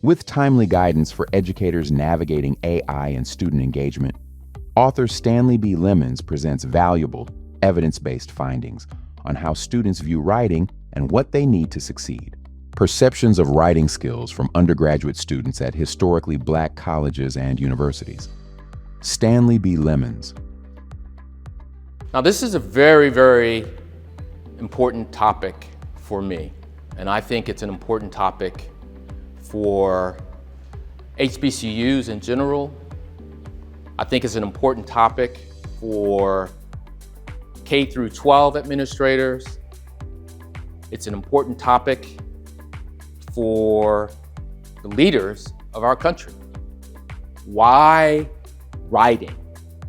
With timely guidance for educators navigating AI and student engagement, author Stanley B. Lemons presents valuable, evidence-based findings on how students view writing and what they need to succeed. Perceptions of writing skills from undergraduate students at historically Black colleges and universities. Stanley B. Lemons. Now, this is a very, very important topic for me, and I think it's an important topic for HBCUs in general. I think it's an important topic for K through 12 administrators. It's an important topic for the leaders of our country. Why writing?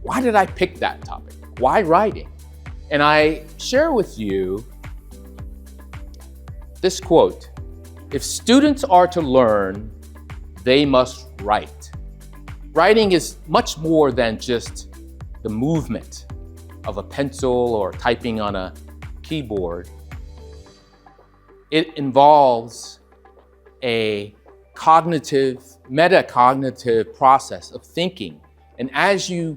Why did I pick that topic? Why writing? And I share with you this quote: "If students are to learn, they must write." Writing is much more than just the movement of a pencil or typing on a keyboard. It involves a metacognitive process of thinking. And as you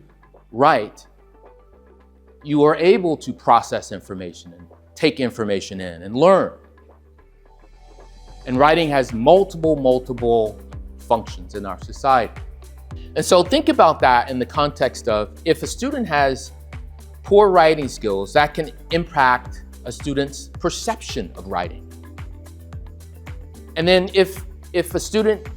write, you are able to process information and take information in and learn. And writing has multiple functions in our society. And so think about that in the context of, if a student has poor writing skills, that can impact a student's perception of writing. And then if a student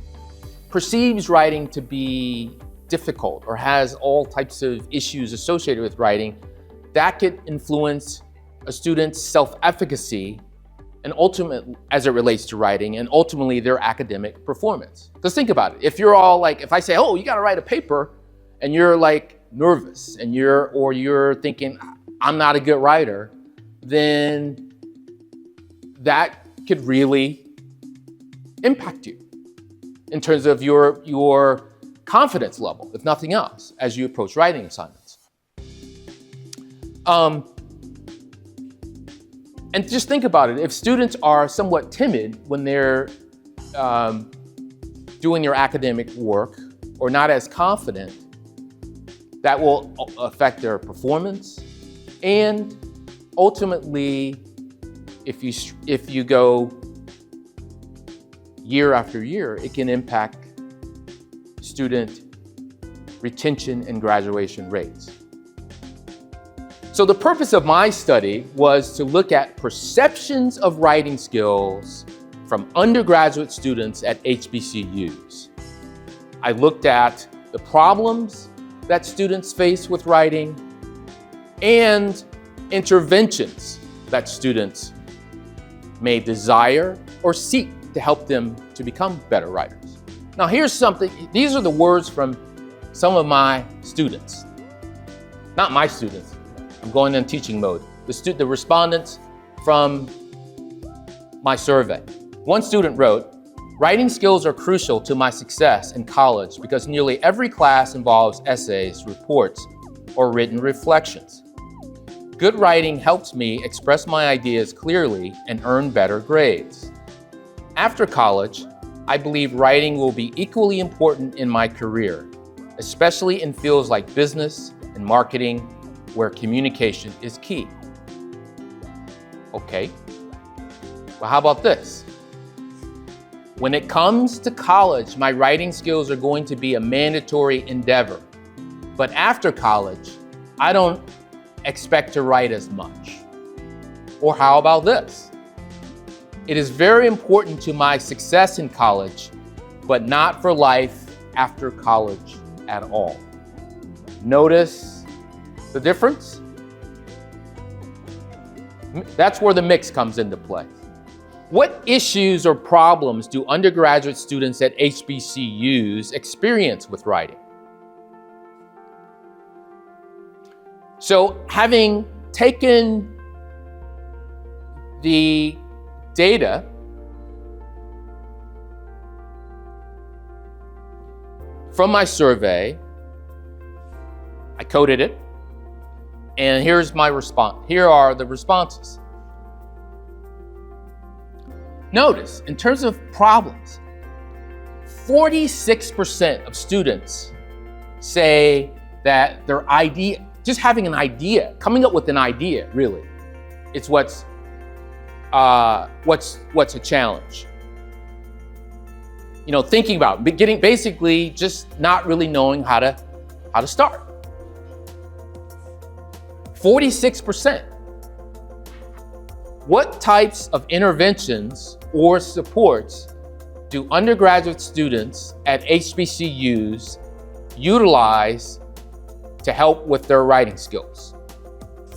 perceives writing to be difficult or has all types of issues associated with writing, that could influence a student's self-efficacy and ultimately, as it relates to writing, and ultimately their academic performance. Because think about it, if you're all like, if I say, oh, you gotta write a paper, and you're like nervous, and you're thinking, I'm not a good writer, then that could really impact you in terms of your confidence level, if nothing else, as you approach writing assignments. And just think about it, if students are somewhat timid when they're doing their academic work, or not as confident, that will affect their performance. And ultimately, if you go year after year, it can impact student retention and graduation rates. So the purpose of my study was to look at perceptions of writing skills from undergraduate students at HBCUs. I looked at the problems that students face with writing and interventions that students may desire or seek to help them to become better writers. Now here's something, these are the words from some of my students. Not my students, I'm going in teaching mode. The respondents from my survey. One student wrote, "Writing skills are crucial to my success in college because nearly every class involves essays, reports, or written reflections. Good writing helps me express my ideas clearly and earn better grades. After college, I believe writing will be equally important in my career, especially in fields like business and marketing, where communication is key." Okay, well, how about this? "When it comes to college, my writing skills are going to be a mandatory endeavor. But after college, I don't expect to write as much." Or how about this? "It is very important to my success in college, but not for life after college at all." Notice the difference? That's where the mix comes into play. What issues or problems do undergraduate students at HBCUs experience with writing? So, having taken the data from my survey, I coded it, and here's my response. Here are the responses. Notice, in terms of problems, 46% of students say that their idea, just having an idea, coming up with an idea, really, it's what's a challenge. You know, thinking about beginning, basically just not really knowing how to start. 46%. What types of interventions or supports do undergraduate students at HBCUs utilize to help with their writing skills?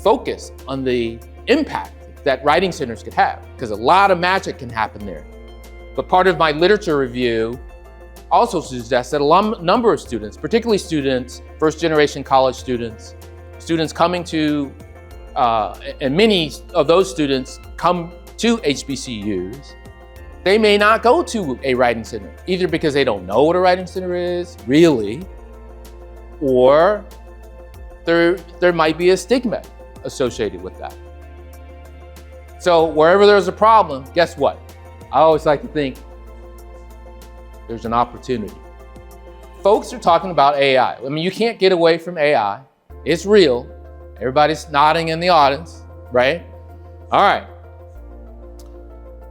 Focus on the impact that writing centers could have, because a lot of magic can happen there. But part of my literature review also suggests that a number of students, particularly students, first-generation college students, students coming to, and many of those students come to HBCUs, they may not go to a writing center, either because they don't know what a writing center is, really, or there might be a stigma associated with that. So wherever there's a problem, guess what? I always like to think there's an opportunity. Folks are talking about AI. I mean, you can't get away from AI. It's real. Everybody's nodding in the audience, right? All right.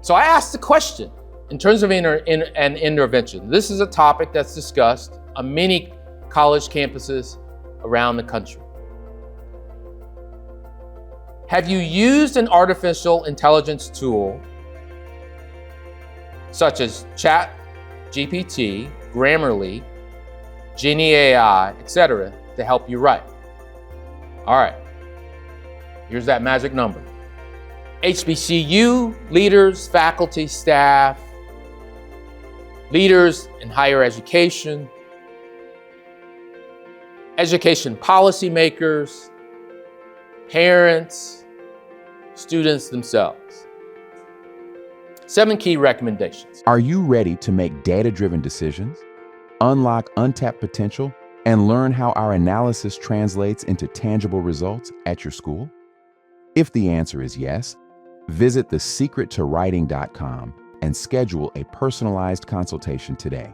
So I asked the question in terms of an intervention. This is a topic that's discussed on many college campuses around the country. Have you used an artificial intelligence tool such as ChatGPT, Grammarly, Genie AI, etc., to help you write? All right, here's that magic number. HBCU leaders, faculty, staff, leaders in higher education, education policymakers, parents, students themselves. 7 key recommendations. Are you ready to make data-driven decisions, unlock untapped potential, and learn how our analysis translates into tangible results at your school? If the answer is yes, visit thesecrettowriting.com and schedule a personalized consultation today.